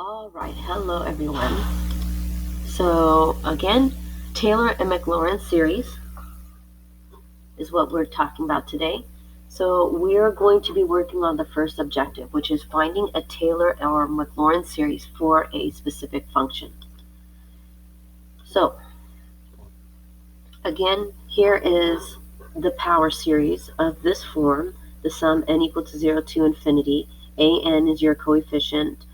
All right, hello everyone. So again, Taylor and Maclaurin series is what we're talking about today. So we're going to be working on the first objective, which is finding a Taylor or Maclaurin series for a specific function. So again, here is the power series of this form, the sum n equal to 0 to infinity. An is your coefficient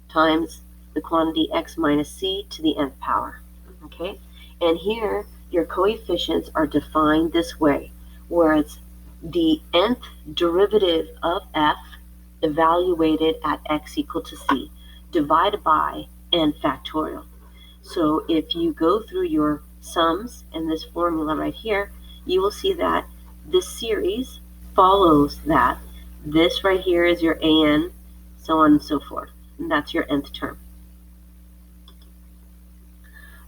times the quantity x minus c to the nth power. Okay, and here your coefficients are defined this way, where it's the nth derivative of f evaluated at x equal to c divided by n factorial. So if you go through your sums in this formula right here, you will see that this series follows that. This right here is your an, so on and so forth. And that's your nth term.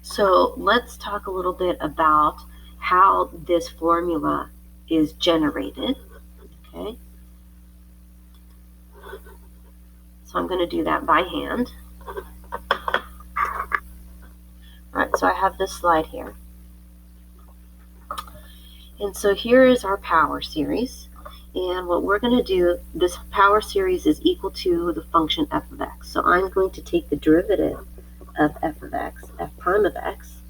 So let's talk a little bit about how this formula is generated. Okay. So I'm going to do that by hand. All right, so I have this slide here. And so here is our power series. And what we're going to do, this power series is equal to the function f of x. So I'm going to take the derivative of f of x, f prime of x,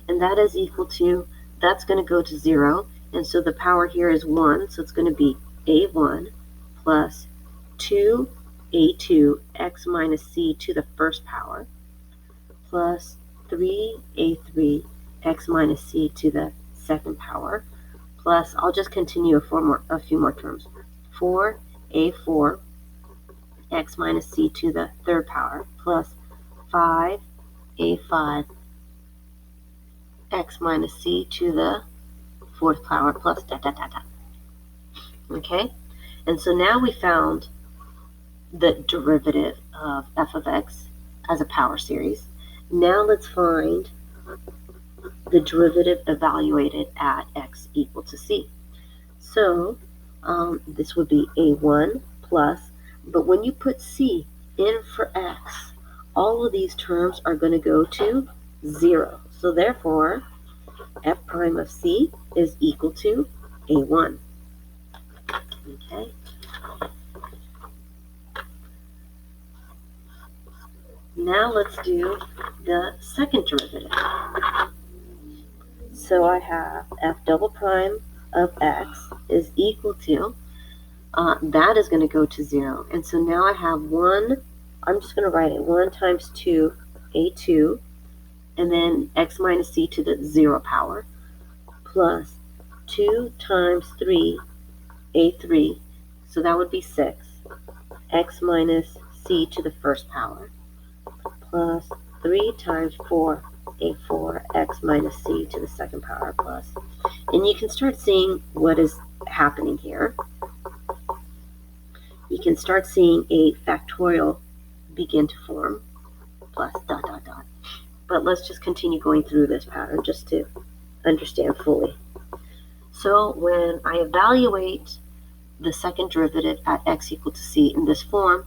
and that is equal to, that's going to go to 0. And so the power here is 1. So it's going to be a1 plus 2a2 x minus c to the first power plus 3a3 x minus c to the second power, plus, I'll just continue a few more terms, 4a4 x minus c to the third power, plus 5a5 x minus c to the fourth power, plus dot, dot, dot, dot. Okay? And so now we found the derivative of f of x as a power series. Now let's find the derivative evaluated at x equal to c. So this would be a1 plus, but when you put c in for x, all of these terms are going to go to 0. So therefore, f prime of c is equal to a1. Okay. Now let's do the second derivative. So I have f double prime of x is equal to, that is going to go to 0. And so now I have 1, I'm just going to write it, 1 times 2, a2, and then x minus c to the 0 power, plus 2 times 3, a3, so that would be 6, x minus c to the first power, plus 3 times 4, a4 x minus c to the second power plus. And you can start seeing what is happening here. You can start seeing a factorial begin to form, plus dot, dot, dot. But let's just continue going through this pattern just to understand fully. So when I evaluate the second derivative at x equal to c in this form,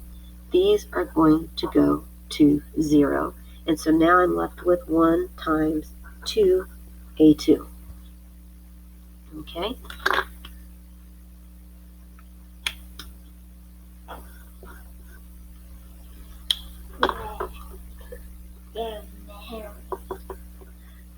these are going to go to 0. And so now I'm left with 1 times 2a2. Okay?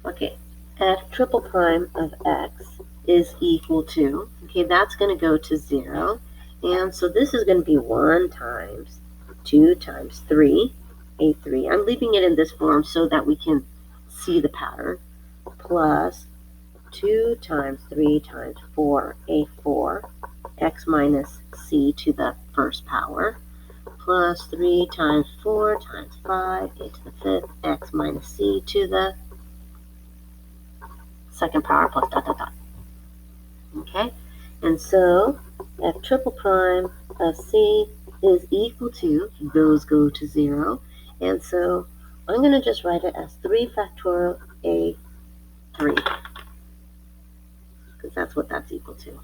Okay, f triple prime of x is equal to, okay, that's going to go to 0. And so this is going to be 1 times 2 times 3, a3. I'm leaving it in this form so that we can see the pattern, plus 2 times 3 times 4, a4, x minus c to the first power, plus 3 times 4 times 5, a to the fifth, x minus c to the second power, plus dot, dot, dot. Okay, and so f triple prime of c is equal to, those go to 0, and so I'm going to just write it as 3 factorial a3, because that's what that's equal to.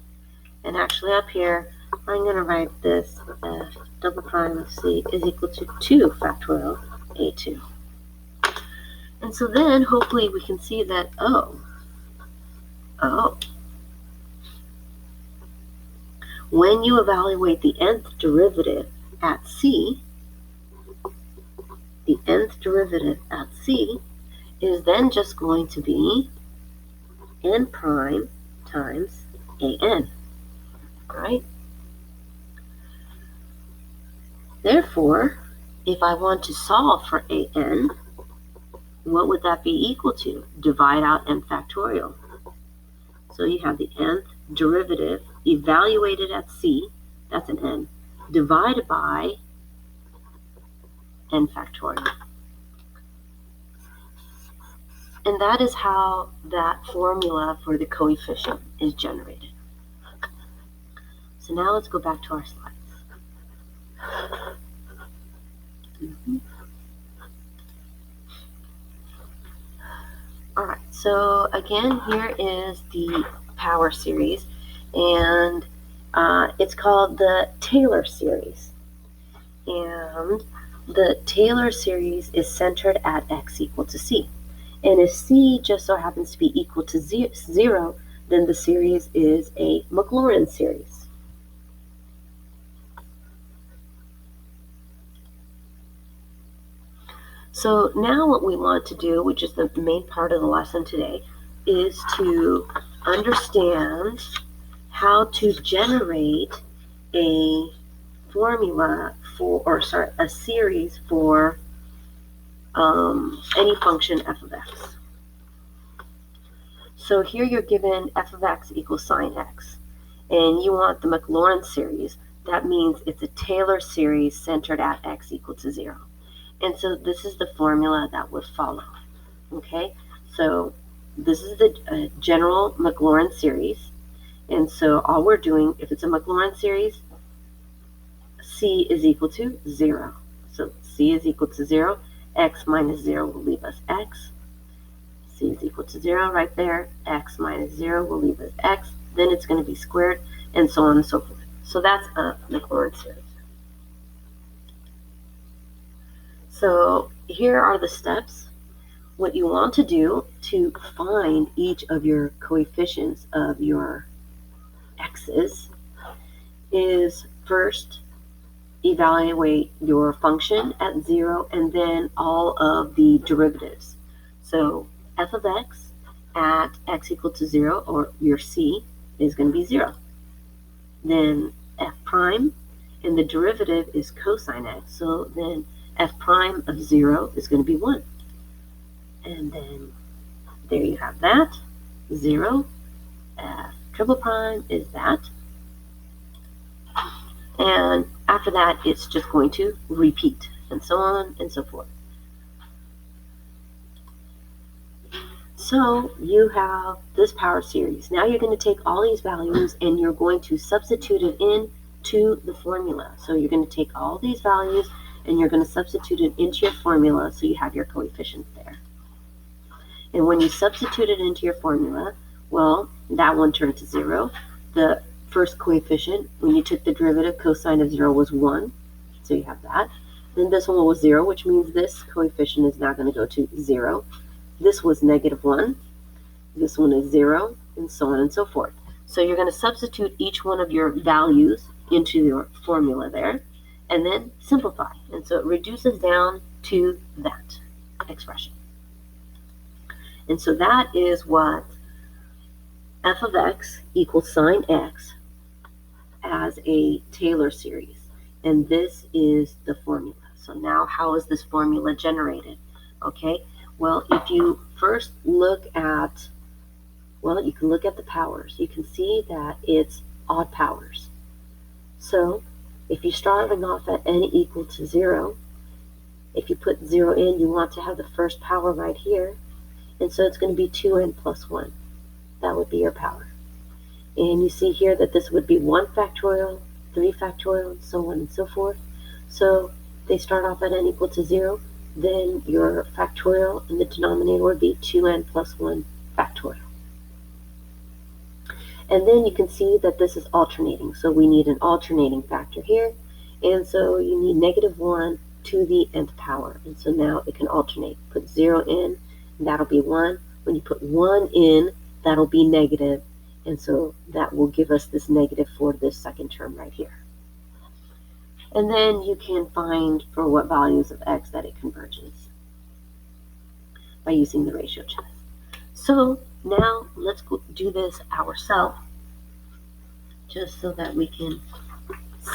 And actually up here, I'm going to write this f double prime of c is equal to 2 factorial A2. And so then hopefully we can see that, when you evaluate the nth derivative at C, the nth derivative at C is then just going to be n prime times an, right? Therefore, if I want to solve for an, what would that be equal to? Divide out n factorial. So you have the nth derivative evaluated at C, that's an n, divided by n factorial. And that is how that formula for the coefficient is generated. So now let's go back to our slides. All right, so again, here is the power series, and it's called the Taylor series. And the Taylor series is centered at x equal to c. And if c just so happens to be equal to 0, then the series is a Maclaurin series. So now what we want to do, which is the main part of the lesson today, is to understand how to generate a formula a series for any function f of x. So here you're given f of x equals sine x, and you want the Maclaurin series. That means it's a Taylor series centered at x equal to 0. And so this is the formula that would follow, okay? So this is the general Maclaurin series. And so all we're doing, if it's a Maclaurin series, c is equal to 0. So c is equal to 0. X minus 0 will leave us x. C is equal to 0 right there. X minus 0 will leave us x. Then it's going to be squared, and so on and so forth. So that's a Maclaurin series. So here are the steps. What you want to do to find each of your coefficients of your x's is first evaluate your function at 0 and then all of the derivatives. So f of x at x equal to 0, or your c, is going to be 0. Then f prime, and the derivative is cosine x, so then f prime of 0 is going to be 1. And then there you have that, 0. F triple prime is that. And after that, it's just going to repeat, and so on and so forth. So you have this power series. Now you're going to take all these values and you're going to substitute it into the formula. So you're going to take all these values and you're going to substitute it into your formula so you have your coefficient there. And when you substitute it into your formula, well, that one turned to 0. The first coefficient, when you took the derivative, cosine of 0 was 1. So you have that. Then this one was 0, which means this coefficient is now going to go to 0. This was negative 1. This one is 0, and so on and so forth. So you're going to substitute each one of your values into your formula there, and then simplify. And so it reduces down to that expression. And so that is what f of x equals sine x as a Taylor series. And this is the formula. So now how is this formula generated? Okay, well, if you first look at, you can look at the powers. You can see that it's odd powers. So if you're starting off at n equal to 0, if you put 0 in, you want to have the first power right here. And so it's going to be 2n plus 1. That would be your power. And you see here that this would be 1 factorial, 3 factorial, and so on and so forth. So they start off at n equal to 0. Then your factorial in the denominator would be 2n plus 1 factorial. And then you can see that this is alternating. So we need an alternating factor here. And so you need negative 1, to the nth power. And so now it can alternate. Put 0 in, and that'll be 1. When you put 1 in, that'll be negative. And so that will give us this negative for this second term right here. And then you can find for what values of x that it converges by using the ratio chess. So now let's go do this ourselves, just so that we can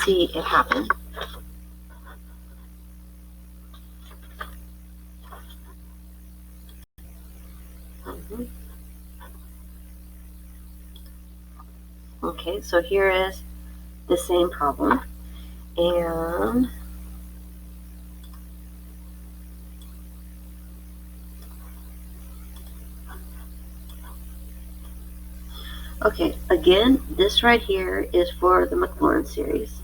see it happen. Okay, so here is the same problem, and okay, again, this right here is for the Maclaurin series.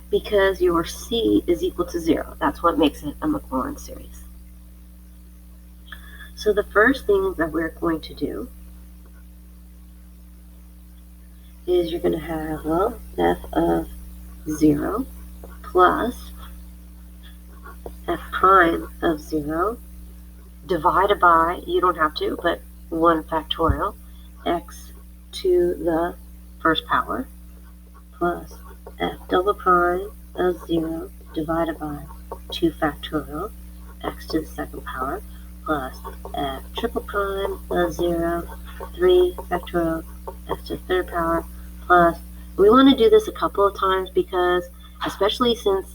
Because your C is equal to 0. That's what makes it a Maclaurin series. So the first thing that we're going to do is you're going to have, well, f of 0 plus f prime of 0 divided by, you don't have to, but 1 factorial, x to the first power plus f double prime of 0 divided by 2 factorial, x to the second power, plus f triple prime of 0, 3 factorial, x to the third power, plus, we want to do this a couple of times because, especially since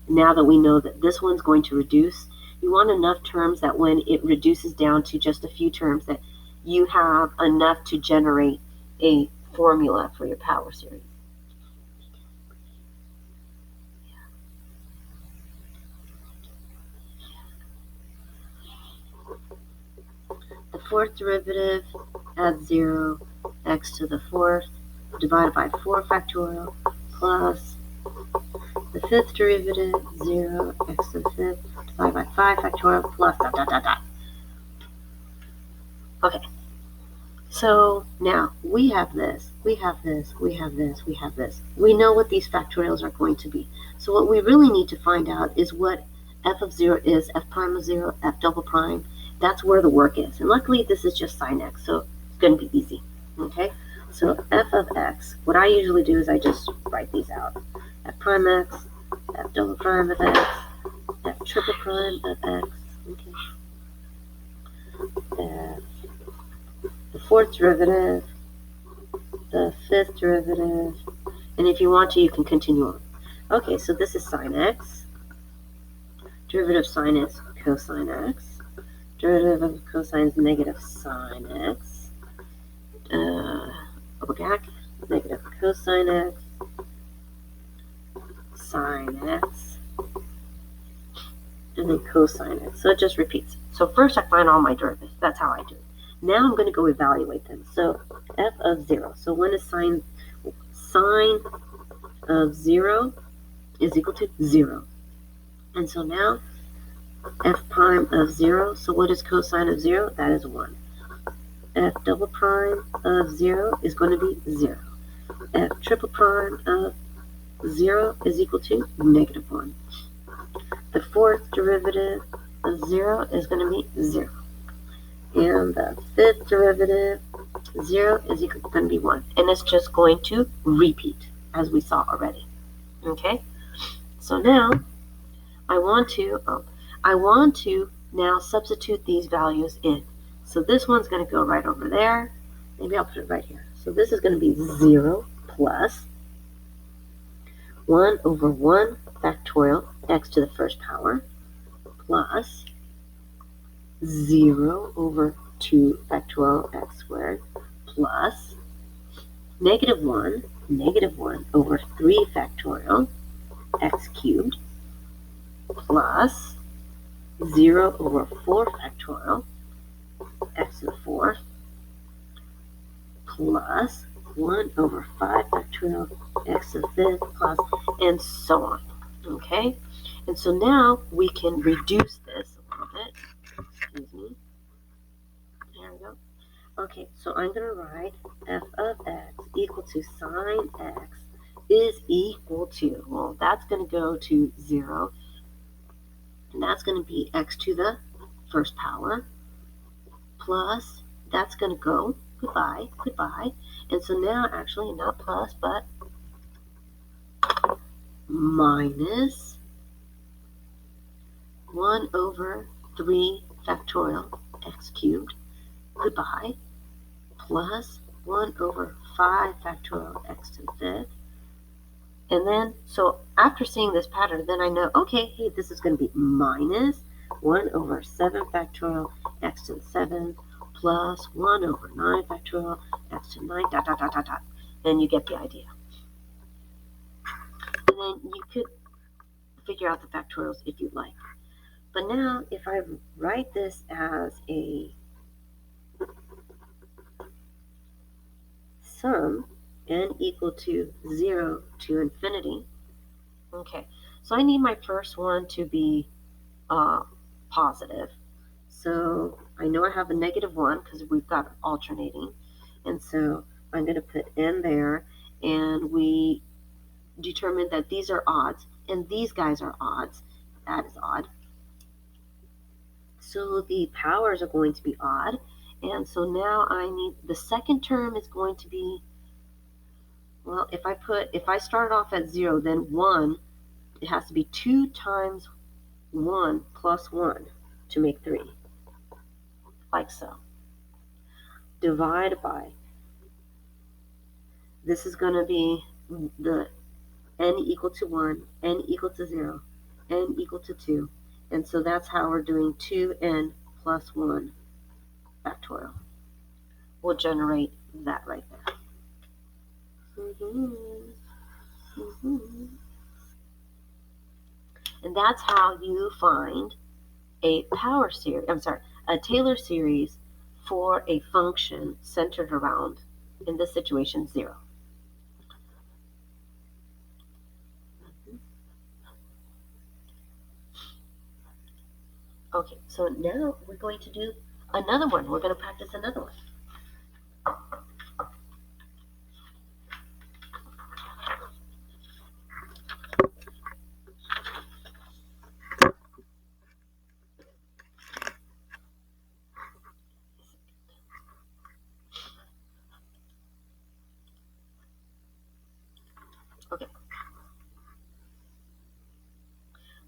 now that we know that this one's going to reduce, you want enough terms that when it reduces down to just a few terms that you have enough to generate a formula for your power series. The fourth derivative at 0, x to the fourth, divided by 4 factorial, plus the fifth derivative, 0, x to the fifth, divided by 5 factorial, plus dot, dot, dot, dot. Okay, so now we have this, we have this, we have this, we have this. We know what these factorials are going to be. So what we really need to find out is what f of 0 is, f prime of 0, f double prime. That's where the work is. And luckily, this is just sine x, so it's going to be easy. Okay, so f of x, what I usually do is I just write these out. F prime x, f double prime of x, f triple prime of x. Okay. The fourth derivative, the fifth derivative, and if you want to, you can continue on. Okay, so this is sine x. Derivative of sine is cosine x. Derivative of cosine is negative sine x. Negative cosine x. Sine x. And then cosine x. So it just repeats. So first I find all my derivatives. That's how I do it. Now I'm going to go evaluate them. So f of 0. So when is sine of 0 is equal to 0. And so now f prime of 0. So what is cosine of 0? That is 1. F double prime of 0 is going to be 0. F triple prime of 0 is equal to negative 1. The fourth derivative of 0 is going to be 0. And the fifth derivative, 0 is going to be 1. And it's just going to repeat, as we saw already. Okay? So now, I want to now substitute these values in. So this one's going to go right over there. Maybe I'll put it right here. So this is going to be 0 plus 1 over 1 factorial x to the first power plus 0 over 2 factorial x squared plus negative 1 over 3 factorial x cubed plus 0 over 4 factorial x to the fourth plus 1 over 5 factorial x to the fifth plus, and so on. Okay? And so now we can reduce this a little bit. Excuse me. There we go. Okay, so I'm going to write f of x equal to sine x is equal to, well, that's going to go to 0, and that's going to be x to the first power, plus, that's going to go, goodbye, and so now actually not plus, but minus 1 over 3 factorial x cubed, goodbye, plus 1 over 5 factorial x to the fifth. And then, so after seeing this pattern, then I know, okay, hey, this is going to be minus 1 over 7 factorial x to the 7th plus 1 over 9 factorial x to the 9, dot, dot, dot, dot, dot. And you get the idea. And then you could figure out the factorials if you'd like. But now, if I write this as a sum, n equal to 0 to infinity, okay, so I need my first one to be positive. So I know I have a -1 because we've got alternating. And so I'm going to put n there, and we determined that these are odds, and these guys are odds. That is odd. So the powers are going to be odd. And so now I need, the second term is going to be, well, if I start off at 0, then 1, it has to be 2 times 1 plus 1 to make 3. Like so. Divide by, this is going to be the n equal to 1, n equal to 0, n equal to 2. And so that's how we're doing 2n plus 1 factorial. We'll generate that right there. And that's how you find a Taylor series for a function centered around, in this situation, 0. Okay, so now we're going to do another one. We're going to practice another one.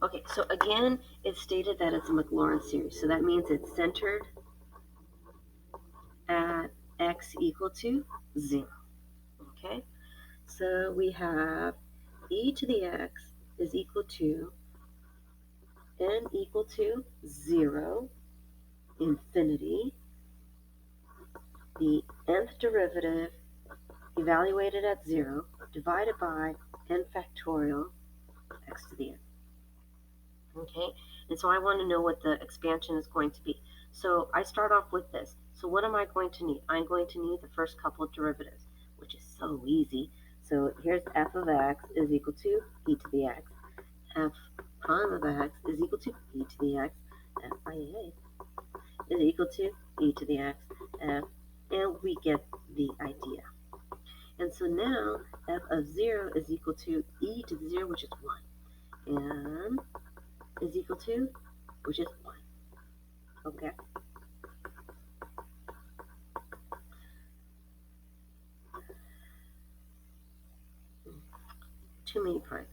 Okay, so again, it's stated that it's a Maclaurin series. So that means it's centered at x equal to 0. Okay, so we have e to the x is equal to n equal to 0, infinity, the nth derivative evaluated at 0, divided by n factorial x to the n. Okay, and so I want to know what the expansion is going to be. So I start off with this. So what am I going to need? I'm going to need the first couple of derivatives, which is so easy. So here's f of x is equal to e to the x. F prime of x is equal to e to the x. F by a is equal to e to the x. F, and we get the idea. And so now f of 0 is equal to e to the 0, which is 1. And is equal to, which is 1. Okay. Too many primes.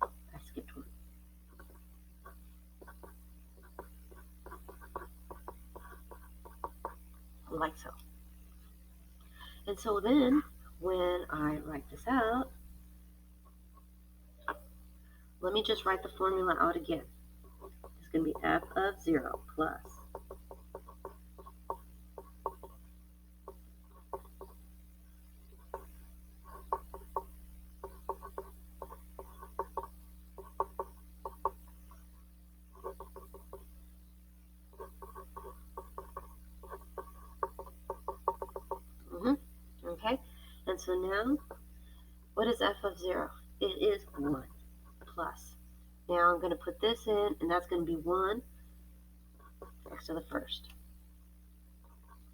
I skipped one. Like so. And so then, when I write this out, let me just write the formula out again. It's going to be f of 0 plus okay? And so now, what is f of 0? It is 1 plus. Now I'm going to put this in, and that's going to be 1 x to the first.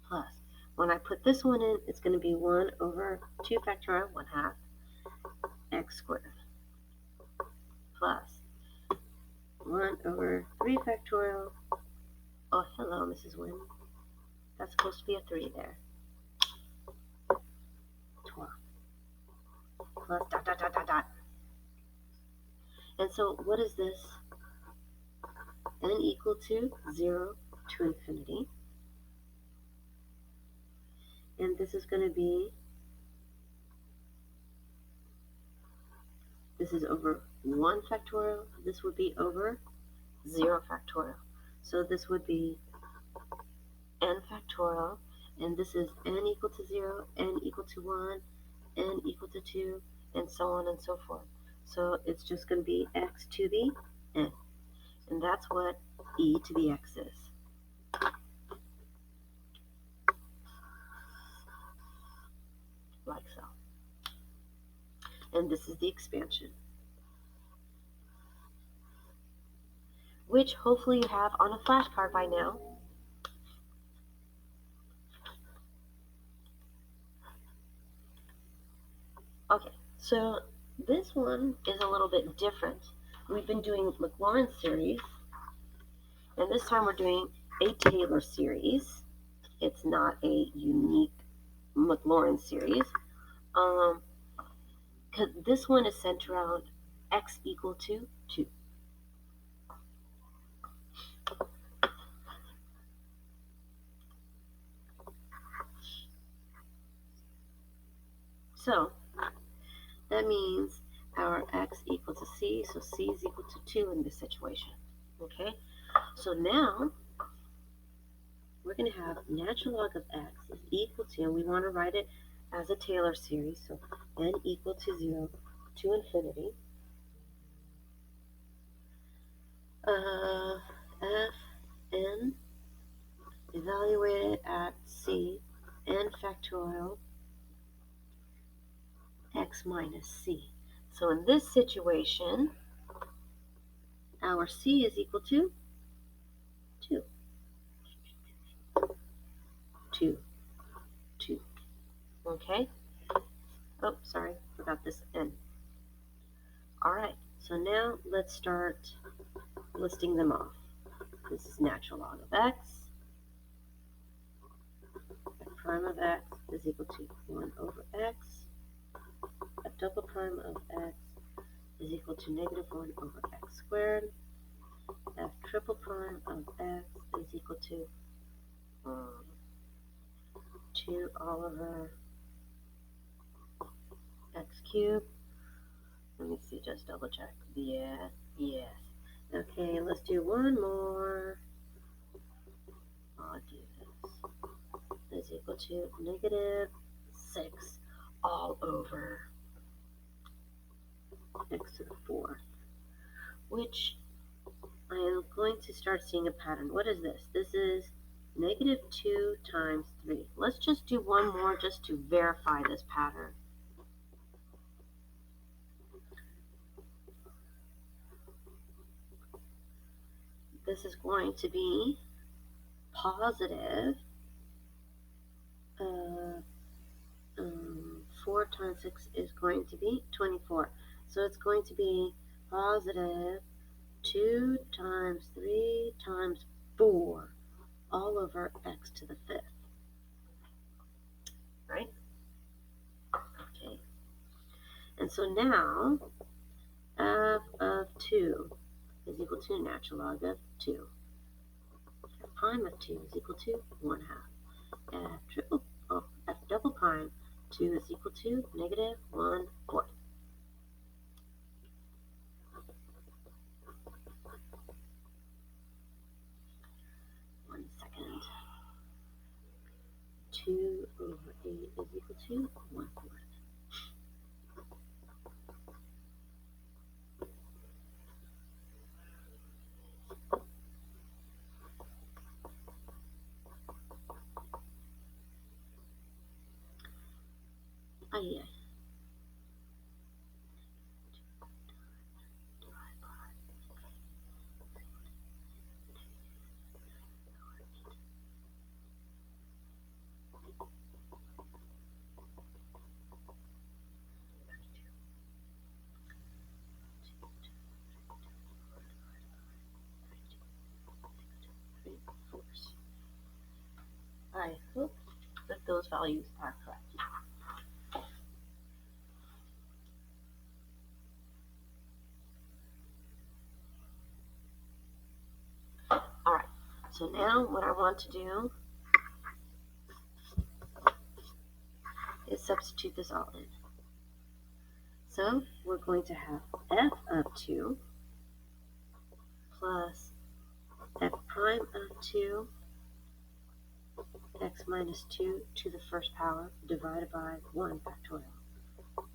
plus. When I put this one in, it's going to be 1 over 2 factorial, 1/2 x squared, plus 1 over 3 factorial. Oh, hello, Mrs. Wynn. That's supposed to be a 3 there. 12 plus dot, dot, dot, dot, dot. And so what is this? N equal to 0 to infinity. And this is going to be, this is over 1 factorial. This would be over 0 factorial. So this would be n factorial. And this is n equal to 0, n equal to 1, n equal to 2, and so on and so forth. So it's just going to be x to the n. And that's what e to the x is. Like so. And this is the expansion, which hopefully you have on a flashcard by now. Okay, so this one is a little bit different. We've been doing Maclaurin series, and this time we're doing a Taylor series. It's not a unique Maclaurin series. Because this one is centered around x equal to 2. So that means our x equal to c, so c is equal to 2 in this situation. Okay, so now we're going to have natural log of x is equal to, and we want to write it as a Taylor series, so n equal to 0 to infinity. F n evaluated at c n factorial x minus c. So in this situation, our c is equal to 2. 2. 2. Okay? Oh, sorry, forgot this n. All right, so now let's start listing them off. This is natural log of x. F prime of x is equal to 1 over x. F double prime of x is equal to negative 1 over x squared. F triple prime of x is equal to 2 all over x cubed. Let me see, just double check. Yes, yes. Okay, let's do one more. I'll do this. Is equal to negative 6 all over x to the 4th, which I am going to start seeing a pattern. What is this? This is negative 2 times 3. Let's just do one more just to verify this pattern. This is going to be positive 4 times 6 is going to be 24. So it's going to be positive 2 times 3 times 4 all over x to the 5th. Right? Okay. And so now f of 2 is equal to natural log of 2. F prime of 2 is equal to 1/2. F double prime 2 is equal to negative 1/4. One second. 2 over 8 is equal to 1/4. Yeah. those values are correct. All right, so now what I want to do is substitute this all in. So we're going to have f of 2 plus f prime of 2 x minus 2 to the first power divided by 1 factorial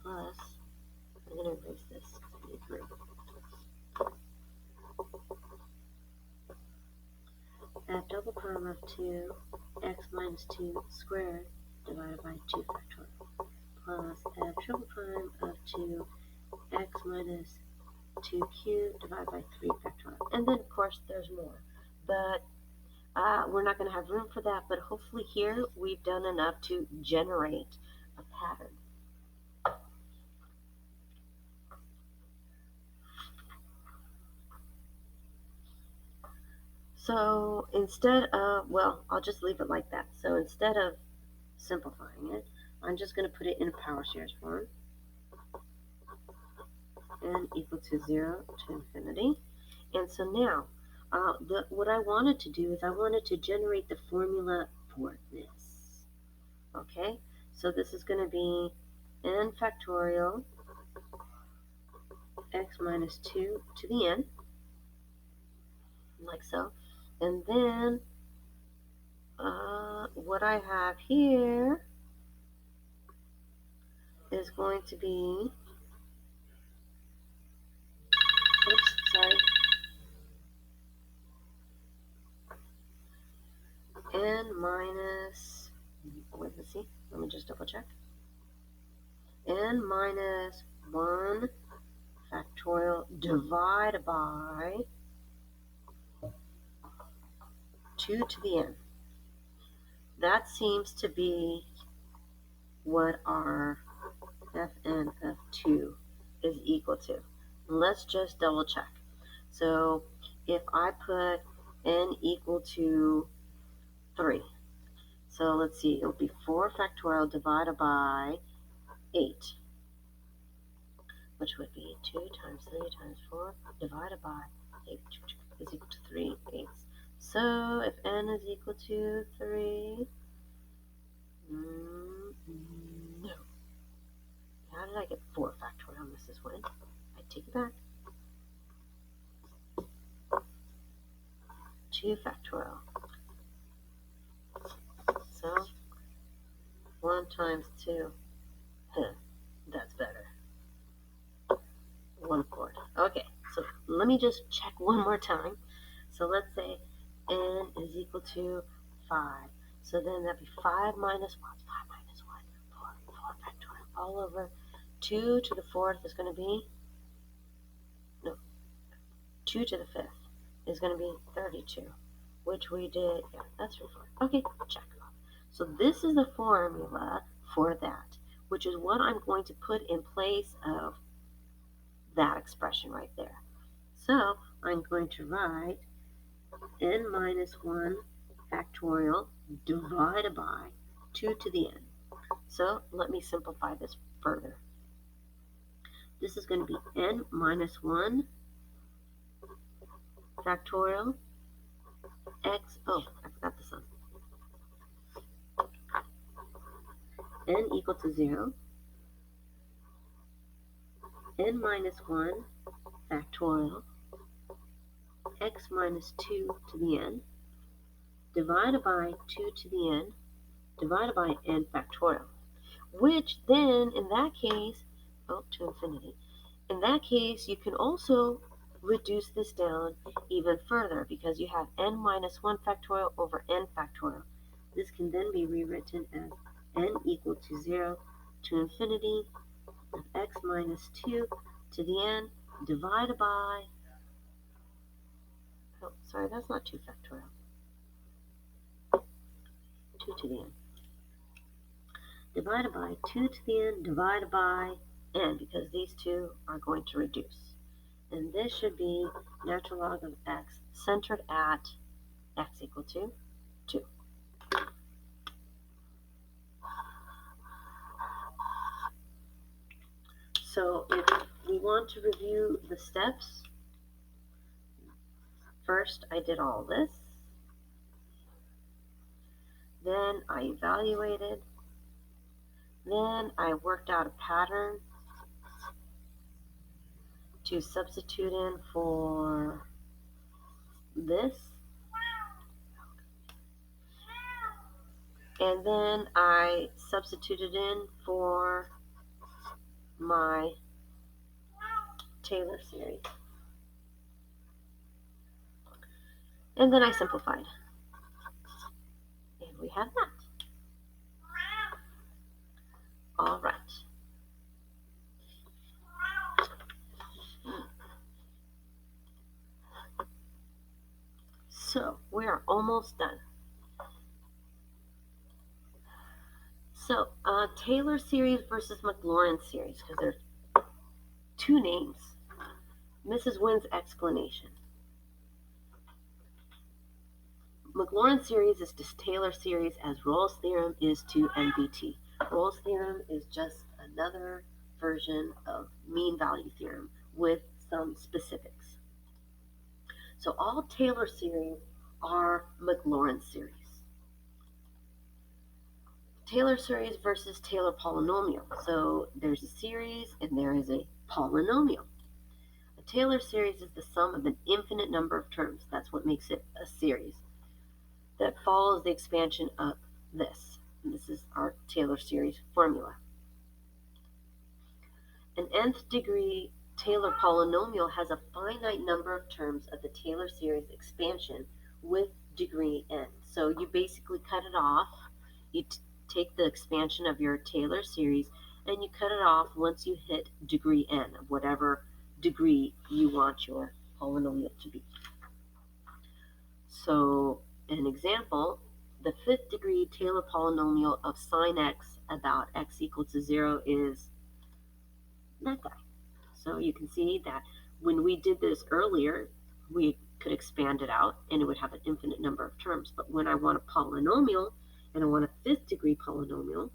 plus, I'm going to erase this, I need 3. F double prime of 2 x minus 2 squared divided by 2 factorial plus f triple prime of 2 x minus 2 cubed divided by 3 factorial. And then, of course, there's more. But we're not going to have room for that. But hopefully here we've done enough to generate a pattern. So instead of, well, I'll just leave it like that. So instead of simplifying it, I'm just going to put it in power series form. N equal to 0 to infinity. And so now, what I wanted to do is I wanted to generate the formula for this. Okay, so this is going to be n factorial x minus 2 to the n, like so. And then what I have here is going to be, oops, sorry, n minus, wait, let's see, let me just double check. N minus 1 factorial divided by 2 to the n. That seems to be what our fn of 2 is equal to. Let's just double check. So if I put n equal to 3, so let's see, it will be 4 factorial divided by 8, which would be 2 times 3 times 4 divided by 8 is equal to 3 eighths. So if n is equal to 3, no. How did I get 4 factorial, Mrs. Wynn? I take it back. 2 factorial. So 1 times 2. That's better. 1/4. Okay, so let me just check one more time. So let's say n is equal to 5. So then that'd be 5 minus 1, 5 minus 1, 4 factorial, all over 2 to the 4th is going to be, no, 2 to the 5th is going to be 32, which we did, yeah, that's 4. Okay, check off. So this is the formula for that, which is what I'm going to put in place of that expression right there. So I'm going to write n minus 1 factorial divided by 2 to the n. So let me simplify this further. This is going to be n minus 1 factorial x, oh, I forgot the sum. N equal to 0. N minus 1 factorial x minus 2 to the n divided by 2 to the n divided by n factorial, which then in that case, to infinity, in that case you can also reduce this down even further because you have n minus 1 factorial over n factorial. This can then be rewritten as n equal to 0 to infinity of x minus 2 to the n divided by, oh, sorry, that's not 2 factorial, 2 to the n, divided by 2 to the n divided by n, because these two are going to reduce. And this should be natural log of x centered at x equal to 2. So if we want to review the steps, first I did all this, then I evaluated, then I worked out a pattern to substitute in for this, and then I substituted in for my Taylor series, and then I simplified, and we have that. All right. So we are almost done. So Taylor series versus Maclaurin series, because there are two names. Mrs. Wynn's explanation. Maclaurin series is to Taylor series as Rolle's theorem is to MVT. Rolle's theorem is just another version of mean value theorem with some specifics. So all Taylor series are Maclaurin series. Taylor series versus Taylor polynomial. So there's a series and there is a polynomial. A Taylor series is the sum of an infinite number of terms. That's what makes it a series that follows the expansion of this. And this is our Taylor series formula. An nth degree Taylor polynomial has a finite number of terms of the Taylor series expansion with degree n. So you basically cut it off. You take the expansion of your Taylor series and you cut it off once you hit degree n of whatever degree you want your polynomial to be. So an example, the fifth degree Taylor polynomial of sine x about x equal to 0 is that guy. So you can see that when we did this earlier, we could expand it out and it would have an infinite number of terms. But when I want a polynomial and I want a fifth degree polynomial,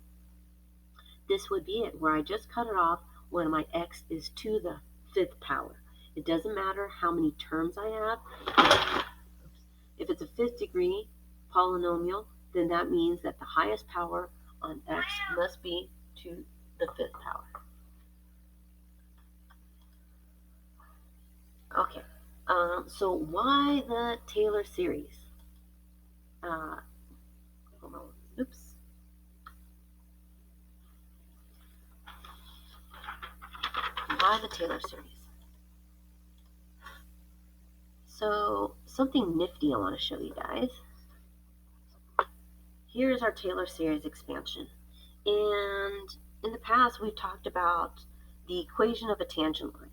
this would be it, where I just cut it off when my x is to the fifth power. It doesn't matter how many terms I have. If it's a fifth degree polynomial, then that means that the highest power on x must be to the fifth power. Okay, so why the Taylor series? Hold on, oops. Why the Taylor series? So something nifty I want to show you guys. Here's our Taylor series expansion. And in the past, we've talked about the equation of a tangent line.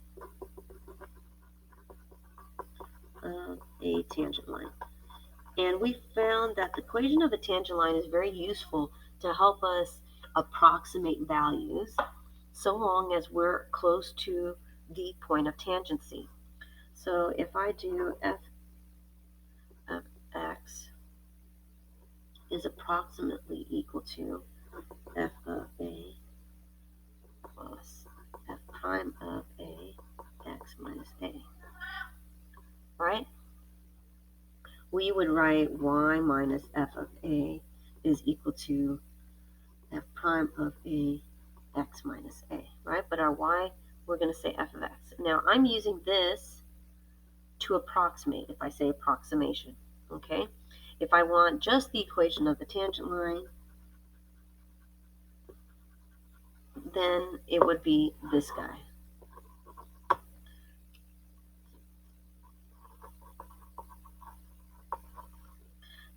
And we found that the equation of a tangent line is very useful to help us approximate values so long as we're close to the point of tangency. So if I do f of x is approximately equal to f of a plus f prime of a x minus a, right? We would write y minus f of a is equal to f prime of a x minus a, right? But our y, we're going to say f of x. Now, I'm using this to approximate, if I say approximation, okay? If I want just the equation of the tangent line, then it would be this guy.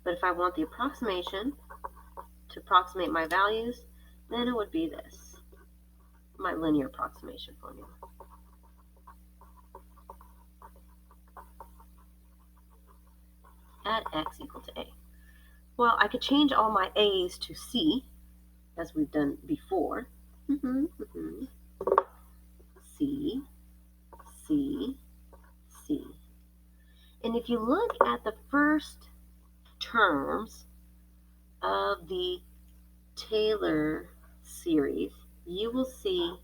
But if I want the approximation to approximate my values, then it would be this, my linear approximation formula. At x equal to a. Well, I could change all my a's to c, as we've done before. C, C, C. And if you look at the first terms of the Taylor series, you will see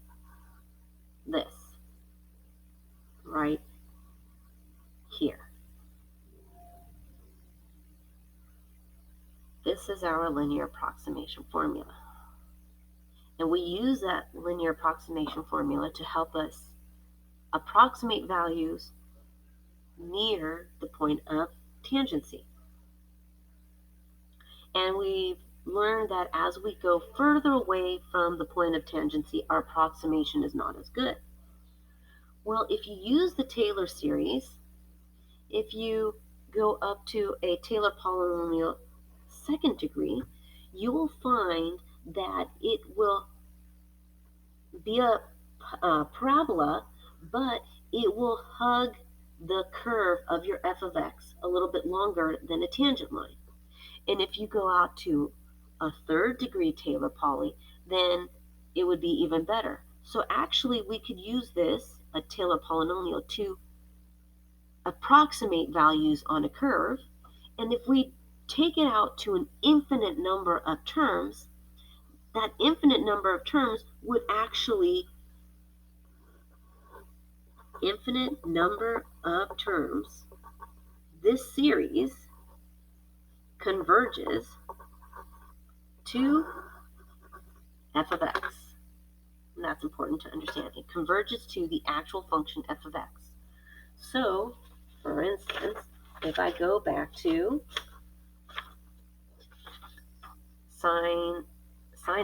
this is our linear approximation formula. And we use that linear approximation formula to help us approximate values near the point of tangency. And we've learned that as we go further away from the point of tangency, our approximation is not as good. Well, if you use the Taylor series, if you go up to a Taylor polynomial second degree, you will find that it will be a parabola, but it will hug the curve of your f of x a little bit longer than a tangent line. And if you go out to a third degree Taylor poly, then it would be even better. So actually we could use this, a Taylor polynomial, to approximate values on a curve. And if we take it out to an infinite number of terms, that infinite number of terms would actually, infinite number of terms, this series converges to f of x. And that's important to understand. It converges to the actual function f of x. So, for instance, if I go back to sine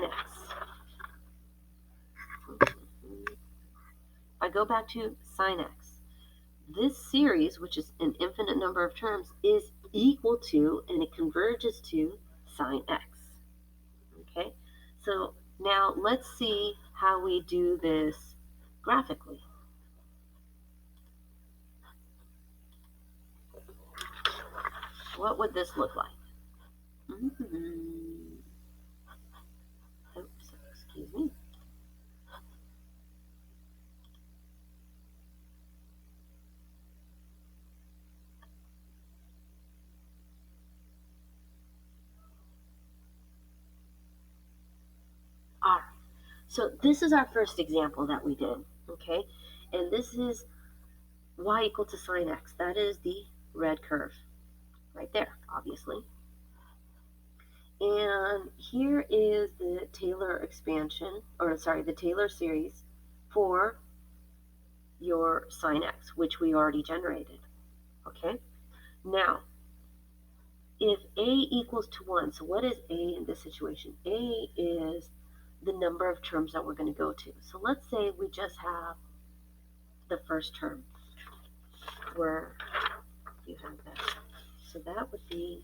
x, if I go back to sine x, this series, which is an infinite number of terms, is equal to, and it converges to, sine x. Okay, so now let's see how we do this graphically. What would this look like? Oops, excuse me. All right, so this is our first example that we did, okay? And this is y equal to sine x. That is the red curve right there, obviously. And here is the Taylor expansion, or sorry, the Taylor series for your sine x, which we already generated, okay? Now, if a equals to 1, so what is a in this situation? A is the number of terms that we're going to go to. So let's say we just have the first term where you have that. So that would be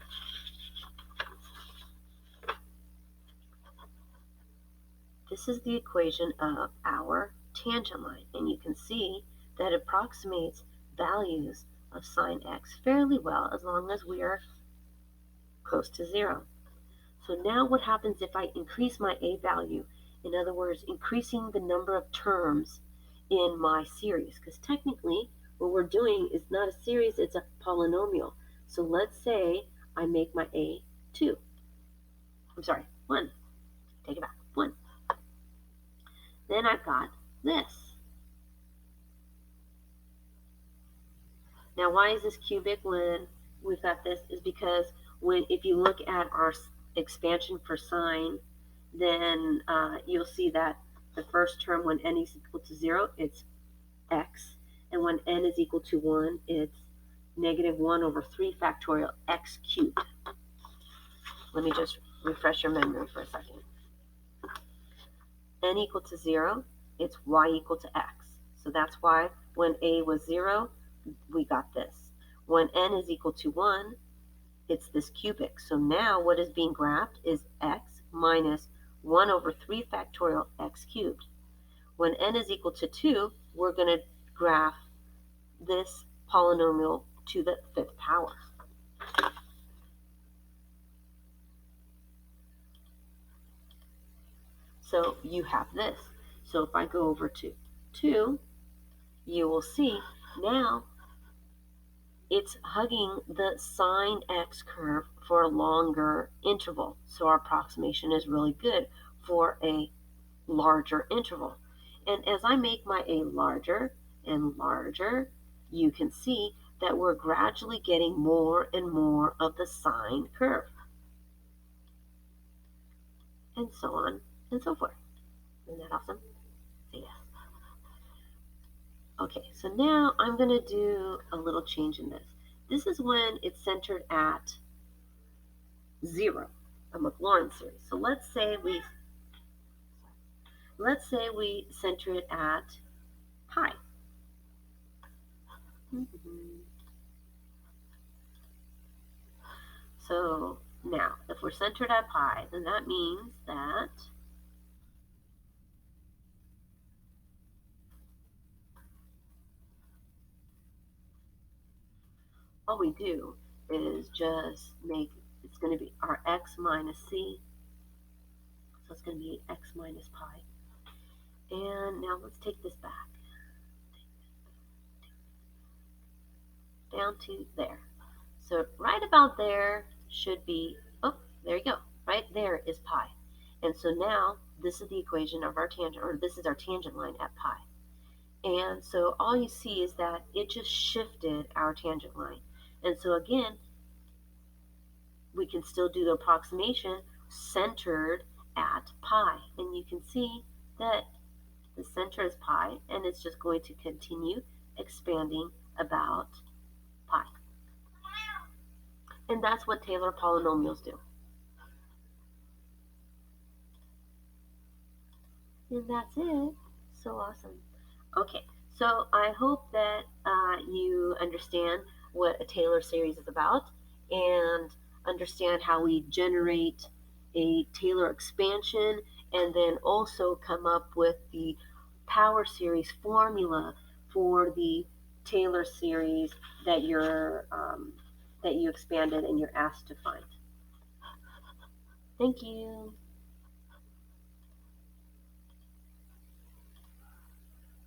this is the equation of our tangent line, and you can see that it approximates values of sine x fairly well as long as we are close to 0. So now what happens if I increase my a value? In other words, increasing the number of terms in my series, because technically what we're doing is not a series, it's a polynomial. So let's say I make my a 2. I'm sorry, 1. Take it back, 1. Then I've got this. Now why is this cubic when we've got this? Is because if you look at our expansion for sine, then you'll see that the first term, when n is equal to 0, it's x. And when n is equal to 1, it's negative 1 over 3 factorial x cubed. Let me just refresh your memory for a second. N equal to 0, it's y equal to x. So that's why when a was 0, we got this. When n is equal to 1, it's this cubic. So now what is being graphed is x minus 1 over 3 factorial x cubed. When n is equal to 2, we're going to graph this polynomial to the 5th power. So you have this. So if I go over to 2, you will see now it's hugging the sine x curve for a longer interval. So our approximation is really good for a larger interval. And as I make my a larger and larger, you can see that we're gradually getting more and more of the sine curve. and so on and so forth. Isn't that awesome? Say yes. Okay, so now I'm going to do a little change in this. This is when it's centered at 0, a Maclaurin series. So let's say we center it at pi. So now, if we're centered at pi, then that means that all we do is just make, it's going to be our x minus c. So it's going to be x minus pi. And now let's take this back. Down to there. So right about there should be, oh, there you go. Right there is pi. And so now this is the equation of our tangent, or this is our tangent line at pi. And so all you see is that it just shifted our tangent line. And so again, we can still do the approximation centered at pi. And you can see that the center is pi, and it's just going to continue expanding about pi. And that's what Taylor polynomials do. And that's it. So awesome. Okay, so I hope that you understand what a Taylor series is about and understand how we generate a Taylor expansion and then also come up with the power series formula for the Taylor series that you expanded and you're asked to find. Thank you.